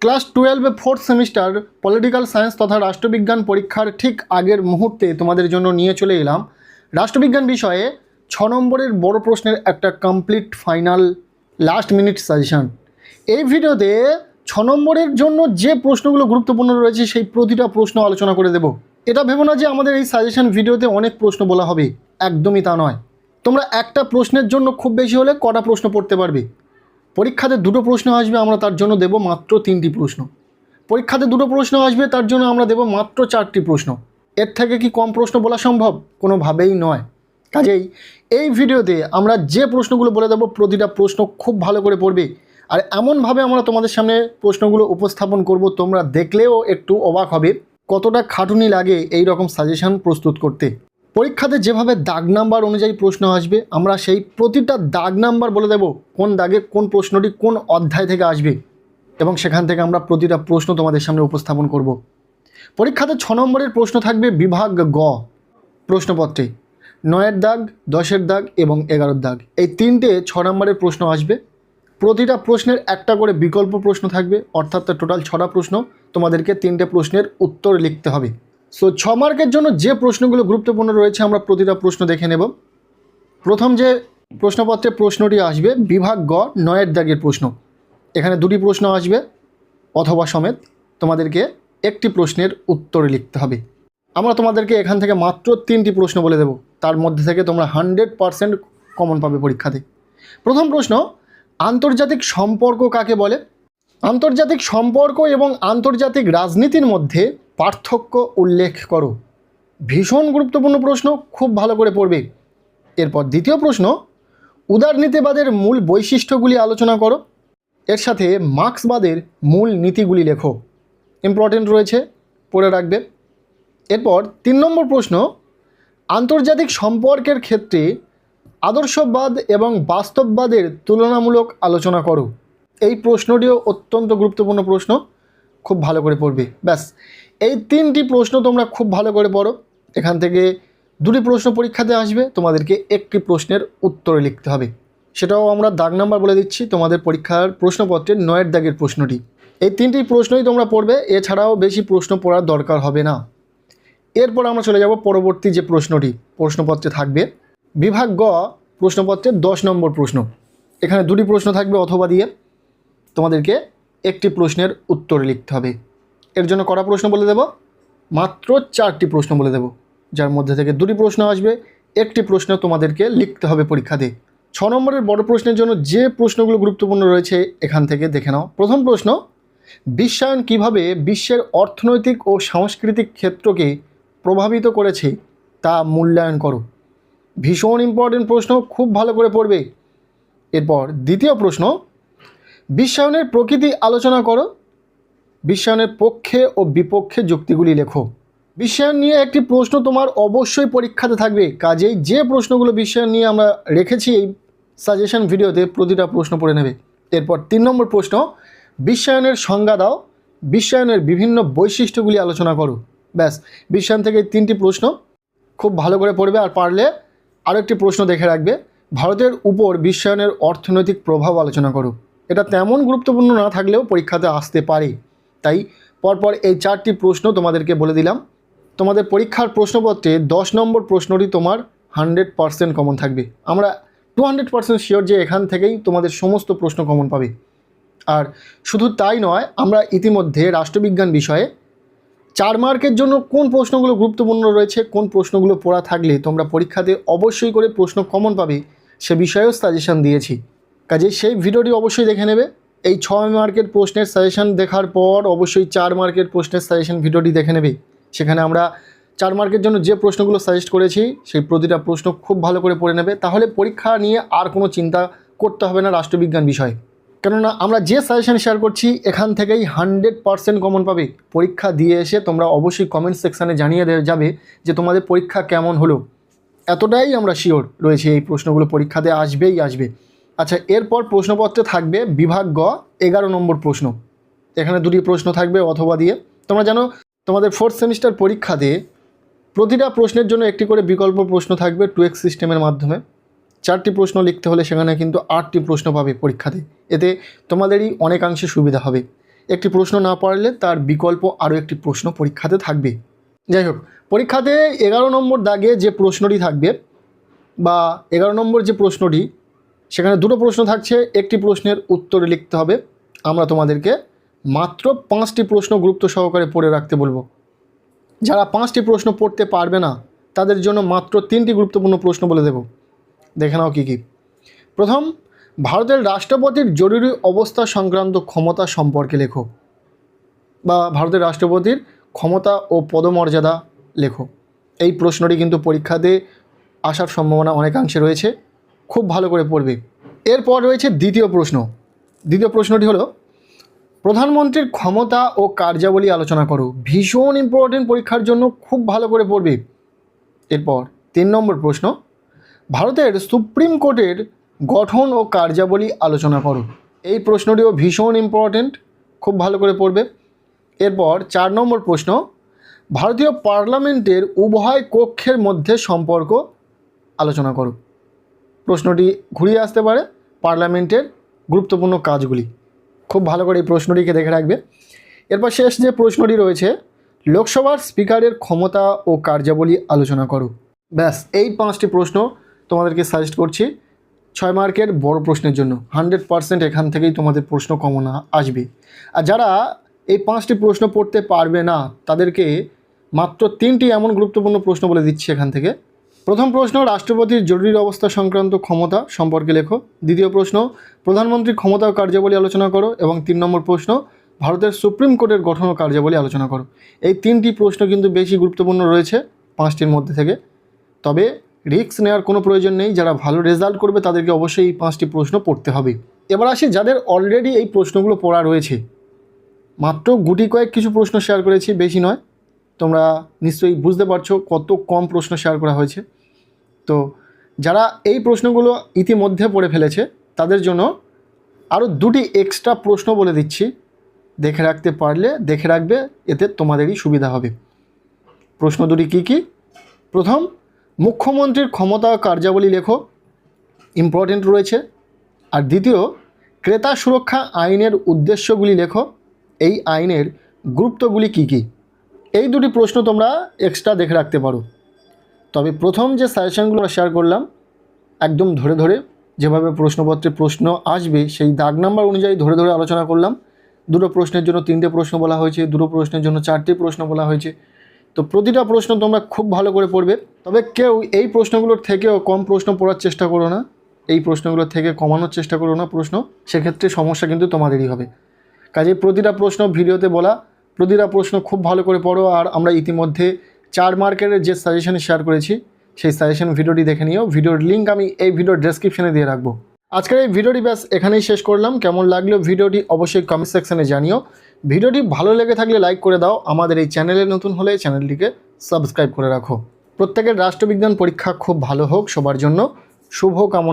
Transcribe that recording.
Class 12 fourth semester political science তথা রাষ্ট্রবিজ্ঞান পরীক্ষার ঠিক আগের মুহূর্তে তোমাদের জন্য নিয়ে চলে এলাম রাষ্ট্রবিজ্ঞান বিষয়ে 6 নম্বরের বড় প্রশ্নের একটা complete final last minute suggestion. এই ভিডিওতে 6 নম্বরের জন্য যে প্রশ্নগুলো গুরুত্বপূর্ণ রয়েছে সেই প্রতিটা প্রশ্ন আলোচনা করে দেব। এটা ভেবো না যে আমাদের এই সাজেশন ভিডিওতে অনেক প্রশ্ন বলা হবে, একদমই তা নয়। তোমরা একটা প্রশ্নের জন্য খুব বেশি হলে কটা প্রশ্ন পড়তে পারবে। পরীক্ষাতে দুটো প্রশ্ন আসবে, আমরা তার জন্য দেব মাত্র 3টি প্রশ্ন। পরীক্ষাতে দুটো প্রশ্ন আসবে, তার জন্য আমরা দেব মাত্র 4টি প্রশ্ন। এর থেকে কি কম প্রশ্ন বলা সম্ভব? কোনোভাবেই নয়। কাজেই এই ভিডিওতে আমরা যে প্রশ্নগুলো বলে দেব প্রতিটা প্রশ্ন খুব ভালো করে পড়বে, আর এমনভাবে আমরা তোমাদের সামনে প্রশ্নগুলো উপস্থাপন করব তোমরা দেখলেও একটু অবাক হবে কতটা খাটুনি লাগে এই রকম সাজেশন প্রস্তুত করতে। পরীক্ষাতে যেভাবে দাগ নাম্বার অনুযায়ী প্রশ্ন আসবে, আমরা সেই প্রতিটা দাগ নাম্বার বলে দেব কোন দাগে কোন প্রশ্নটি কোন অধ্যায় থেকে আসবে, এবং সেখান থেকে আমরা প্রতিটা প্রশ্ন তোমাদের সামনে উপস্থাপন করব। পরীক্ষাতে 6 নম্বরের প্রশ্ন থাকবে বিভাগ গ প্রশ্নপত্রে। 9-এর দাগ, 10-এর দাগ এবং 11-এর দাগ, এই তিনটে 6 নম্বরের প্রশ্ন আসবে। প্রতিটা প্রশ্নের একটা করে বিকল্প প্রশ্ন থাকবে, অর্থাৎ টোটাল 6টা প্রশ্ন। তোমাদেরকে 3টে প্রশ্নের উত্তর লিখতে হবে। সো 6 মার্কের জন্য যে প্রশ্নগুলো গুরুত্বপূর্ণ রয়েছে আমরা প্রতিটা প্রশ্ন দেখে নেব। প্রথম যে প্রশ্নপত্রে প্রশ্নটি আসবে বিভাগ গ 9-এর দাগের প্রশ্ন। এখানে 2টি প্রশ্ন আসবে অথবা সমেত তোমাদেরকে একটি প্রশ্নের উত্তর লিখতে হবে। আমরা তোমাদেরকে এখান থেকে মাত্র 3টি প্রশ্ন বলে দেব, তার মধ্যে থেকে তোমরা 100% কমন পাবে পরীক্ষাতে। প্রথম প্রশ্ন, আন্তর্জাতিক সম্পর্ক কাকে বলে? আন্তর্জাতিক সম্পর্ক এবং আন্তর্জাতিক রাজনীতির মধ্যে পার্থক্য উল্লেখ করো। ভীষণ গুরুত্বপূর্ণ প্রশ্ন, খুব ভালো করে পড়বে। এরপর দ্বিতীয় প্রশ্ন, উদারনীতিবাদের মূল বৈশিষ্ট্যগুলি আলোচনা করো। এর সাথে মার্ক্সবাদের মূল নীতিগুলি লেখো। ইম্পর্টেন্ট রয়েছে, পড়ে রাখবে। এরপর 3 নম্বর প্রশ্ন, আন্তর্জাতিক সম্পর্কের ক্ষেত্রে আদর্শবাদ এবং বাস্তববাদের তুলনামূলক আলোচনা করো। এই প্রশ্নটিও অত্যন্ত গুরুত্বপূর্ণ প্রশ্ন, খুব ভালো করে পড়বে। ব্যাস, এই 3টি প্রশ্ন তোমরা খুব ভালো করে পড়ো। এখান থেকে 2টি প্রশ্ন পরীক্ষাতে আসবে, তোমাদেরকে একটি প্রশ্নের উত্তর লিখতে হবে। সেটাও আমরা দাগ নাম্বার বলে দিচ্ছি। তোমাদের পরীক্ষার প্রশ্নপত্রের 9-এর দাগের প্রশ্নটি। এই 3টি প্রশ্নই তোমরা পড়বে, এছাড়াও বেশি প্রশ্ন পড়ার দরকার হবে না। এরপর আমরা চলে যাব পরবর্তী যে প্রশ্নটি প্রশ্নপত্রে থাকবে বিভাগ গ প্রশ্নপত্রের 10 নম্বর প্রশ্ন। এখানে 2টি প্রশ্ন থাকবে অথবা দিয়ে, তোমাদেরকে একটি প্রশ্নের উত্তর লিখতে হবে। এর জন্য কটা প্রশ্ন বলে দেব? মাত্র 4টি প্রশ্ন বলে দেব, যার মধ্যে থেকে 2টি প্রশ্ন আসবে, একটি প্রশ্ন তোমাদেরকে লিখতে হবে পরীক্ষাতে। 6 নম্বরের বড় প্রশ্নের জন্য যে প্রশ্নগুলো গুরুত্বপূর্ণ রয়েছে এখান থেকে দেখে নাও। প্রথম প্রশ্ন, বিশ্বায়ন কিভাবে বিশ্বের অর্থনৈতিক ও সাংস্কৃতিক ক্ষেত্রকে প্রভাবিত করেছে তা মূল্যায়ন করো। ভীষণ ইম্পর্টেন্ট প্রশ্ন, খুব ভালো করে পড়বে। এরপর দ্বিতীয় প্রশ্ন, বিশ্বায়নের প্রকৃতি আলোচনা করো। বিশ্বায়নের পক্ষে ও বিপক্ষে যুক্তিগুলি লেখো। বিশ্বায়ন নিয়ে একটি প্রশ্ন তোমার অবশ্যই পরীক্ষাতে থাকবে, কাজেই যে প্রশ্নগুলো বিশ্বায়ন নিয়ে আমরা রেখেছি এই সাজেশন ভিডিওতে প্রতিটা প্রশ্ন পড়ে নেবে। এরপর 3 নম্বর প্রশ্ন, বিশ্বায়নের সংজ্ঞা দাও। বিশ্বায়নের বিভিন্ন বৈশিষ্ট্যগুলি আলোচনা করো। ব্যাস, বিশ্বায়ন থেকে 3টি প্রশ্ন খুব ভালো করে পড়বে। আর পারলে আরেকটি প্রশ্ন দেখে রাখবে, ভারতের উপর বিশ্বায়নের অর্থনৈতিক প্রভাব আলোচনা করো। এটা তেমন গুরুত্বপূর্ণ না থাকলেও পরীক্ষাতে আসতে পারে, তাই পরপর এই 4টি প্রশ্ন তোমাদেরকে বলে দিলাম। তোমাদের পরীক্ষার প্রশ্নপত্রে 10 নম্বর প্রশ্নটি তোমার 100% কমন থাকবে। আমরা 200% শিওর যে এখান থেকেই তোমাদের সমস্ত প্রশ্ন কমন পাবে। আর শুধু তাই নয়, আমরা ইতিমধ্যে রাষ্ট্রবিজ্ঞান বিষয়ে 4 মার্কের জন্য কোন প্রশ্নগুলো গুরুত্বপূর্ণ রয়েছে, কোন প্রশ্নগুলো পড়া থাকলে তোমরা পরীক্ষাতে অবশ্যই করে প্রশ্ন কমন পাবে, সে বিষয়েও সাজেশন দিয়েছি। কাজে সেই ভিডিওটি অবশ্যই দেখে নেবে। এই 6 মার্কের প্রশ্নের সাজেশন দেখার পর অবশ্যই 4 মার্কের প্রশ্নের সাজেশন ভিডিওটি দেখে নেবে। সেখানে আমরা 4 মার্কের জন্য যে প্রশ্নগুলো সাজেস্ট করেছি সেই প্রতিটা প্রশ্ন খুব ভালো করে পড়ে নেবে। তাহলে পরীক্ষা নিয়ে আর কোনো চিন্তা করতে হবে না রাষ্ট্রবিজ্ঞান বিষয়ে। কেননা আমরা যে সাজেশন শেয়ার করছি এখান থেকেই 100% কমন পাবে। পরীক্ষা দিয়ে এসে তোমরা অবশ্যই কমেন্ট সেকশানে জানিয়ে যাবে যে তোমাদের পরীক্ষা কেমন হলো। এতটাই আমরা শিওর রয়েছে এই প্রশ্নগুলো পরীক্ষাতে আসবেই আসবে। আচ্ছা, এরপর প্রশ্নপত্রে থাকবে বিভাগ গ 11 নম্বর প্রশ্ন। এখানে 2টি প্রশ্ন থাকবে অথবা দিয়ে। তোমরা জানো তোমাদের 4th সেমিস্টার পরীক্ষাতে প্রতিটা প্রশ্নের জন্য একটি করে বিকল্প প্রশ্ন থাকবে 2x সিস্টেমের মাধ্যমে। 4টি প্রশ্ন লিখতে হলে সেখানে কিন্তু 8টি প্রশ্ন পাবে পরীক্ষাতে। এতে তোমাদেরই অনেকাংশে সুবিধা হবে। একটি প্রশ্ন না পারলে তার বিকল্প আরও একটি প্রশ্ন পরীক্ষাতে থাকবে। যাই হোক, পরীক্ষাতে 11 নম্বর দাগে যে প্রশ্নটি থাকবে বা 11 নম্বর যে প্রশ্নটি, সেখানে দুটো প্রশ্ন থাকছে। একটি প্রশ্নের উত্তর লিখতে হবে। আমরা তোমাদেরকে মাত্র 5টি প্রশ্ন গুরুত্ব সহকারে পড়ে রাখতে বলবো। যারা 5টি প্রশ্ন পড়তে পারবে না তাদের জন্য মাত্র 3টি গুরুত্বপূর্ণ প্রশ্ন বলে দেব। দেখে নাও কী কী। প্রথম, ভারতের রাষ্ট্রপতির জরুরি অবস্থা সংক্রান্ত ক্ষমতা সম্পর্কে লেখো, বা ভারতের রাষ্ট্রপতির ক্ষমতা ও পদমর্যাদা লেখো। এই প্রশ্নটি কিন্তু পরীক্ষাতে আসার সম্ভাবনা অনেকাংশে রয়েছে, খুব ভালো করে পড়বে। এরপর রয়েছে দ্বিতীয় প্রশ্ন। দ্বিতীয় প্রশ্নটি হলো, প্রধানমন্ত্রীর ক্ষমতা ও কার্যাবলী আলোচনা করো। ভীষণ ইম্পর্টেন্ট, পরীক্ষার জন্য খুব ভালো করে পড়বে। এরপর 3 নম্বর প্রশ্ন, ভারতের সুপ্রিম কোর্টের গঠন ও কার্যাবলী আলোচনা করো। এই প্রশ্নটিও ভীষণ ইম্পর্টেন্ট, খুব ভালো করে পড়বে। এরপর 4 নম্বর প্রশ্ন, ভারতীয় পার্লামেন্টের উভয় কক্ষের মধ্যে সম্পর্ক আলোচনা করো। প্রশ্নটি ঘুরিয়ে আসতে পারে পার্লামেন্টের গুরুত্বপূর্ণ কাজগুলি। খুব ভালো করে এই প্রশ্নটিকে দেখে রাখবে। এরপর শেষ যে প্রশ্নটি রয়েছে, লোকসভার স্পিকারের ক্ষমতা ও কার্যাবলী আলোচনা করো। ব্যাস, এই 5টি প্রশ্ন তোমাদেরকে সাজেস্ট করছি 6 মার্কের বড় প্রশ্নের জন্য। 100% এখান থেকেই তোমাদের প্রশ্ন কমন আসবে। আর যারা এই 5টি প্রশ্ন পড়তে পারবে না তাদেরকে মাত্র 3টি এমন গুরুত্বপূর্ণ প্রশ্ন বলে দিচ্ছি এখান থেকে। প্রথম প্রশ্ন, রাষ্ট্রপতির জরুরি অবস্থা সংক্রান্ত ক্ষমতা সম্পর্কে লেখো। দ্বিতীয় প্রশ্ন, প্রধানমন্ত্রীর ক্ষমতা ও কার্যাবলী আলোচনা করো। এবং 3 নম্বর প্রশ্ন, ভারতের সুপ্রিম কোর্টের গঠন ও কার্যাবলী আলোচনা করো। এই 3টি প্রশ্ন কিন্তু বেশি গুরুত্বপূর্ণ রয়েছে 5টির মধ্যে থেকে। তবে রিস্ক নেওয়ার কোনো প্রয়োজন নেই। যারা ভালো রেজাল্ট করবে তাদেরকে অবশ্যই এই 5টি প্রশ্ন পড়তে হবে। এবার আসি যাদের অলরেডি এই প্রশ্নগুলো পড়া রয়েছে। মাত্র গুটি কয়েক কিছু প্রশ্ন শেয়ার করেছি, বেশি নয়। তোমরা নিশ্চয়ই বুঝতে পারছো কত কম প্রশ্ন শেয়ার করা হয়েছে। তো যারা এই প্রশ্নগুলো ইতিমধ্যে পড়ে ফেলেছে তাদের জন্য আরও 2টি এক্সট্রা প্রশ্ন বলে দিচ্ছি। দেখে রাখতে পারলে দেখে রাখবে, এতে তোমাদেরই সুবিধা হবে। প্রশ্ন 2টি কী কী? প্রথম, মুখ্যমন্ত্রীর ক্ষমতা ও কার্যাবলী লেখো, ইম্পর্টেন্ট রয়েছে। আর দ্বিতীয়, ক্রেতা সুরক্ষা আইনের উদ্দেশ্যগুলি লেখো, এই আইনের গুরুত্বগুলি কী কী। এই 2টি প্রশ্ন তোমরা এক্সট্রা দেখে রাখতে পারো। তবে প্রথম যে সাজেশনগুলো শেয়ার করলাম, একদম ধরে ধরে যেভাবে প্রশ্নপত্রে প্রশ্ন আসবে সেই দাগ নাম্বার অনুযায়ী ধরে ধরে আলোচনা করলাম। 2টো প্রশ্নের জন্য 3টে প্রশ্ন বলা হয়েছে, 2টো প্রশ্নের জন্য 4টে প্রশ্ন বলা হয়েছে। তো প্রতিটা প্রশ্ন তোমরা খুব ভালো করে পড়বে। তবে কেউ এই প্রশ্নগুলোর থেকেও কম প্রশ্ন পড়ার চেষ্টা করো না, এই প্রশ্নগুলোর থেকে কমানোর চেষ্টা করো না প্রশ্ন, সেক্ষেত্রে সমস্যা কিন্তু তোমাদেরই হবে। কাজে প্রতিটা প্রশ্ন ভিডিওতে বলা, প্রতিটা প্রশ্ন খুব ভালো করে পড়ো। আর আমরা ইতিমধ্যে 4 মার্কের যে সাজেশন শেয়ার করেছি সেই সাজেশন ভিডিওটি দেখে নিও। ভিডিওর লিঙ্ক আমি এই ভিডিওর ডেসক্রিপশনে দিয়ে রাখবো। আজকের এই ভিডিওটি ব্যাস এখানেই শেষ করলাম। কেমন লাগলো ভিডিওটি অবশ্যই কমেন্ট সেকশনে জানিও। ভিডিওটি ভালো লেগে থাকলে লাইক করে দাও। আমাদের এই চ্যানেলে নতুন হলে চ্যানেলটিকে সাবস্ক্রাইব করে রাখো। প্রত্যেকের রাষ্ট্রবিজ্ঞান পরীক্ষা খুব ভালো হোক, সবার জন্য শুভ কামনা।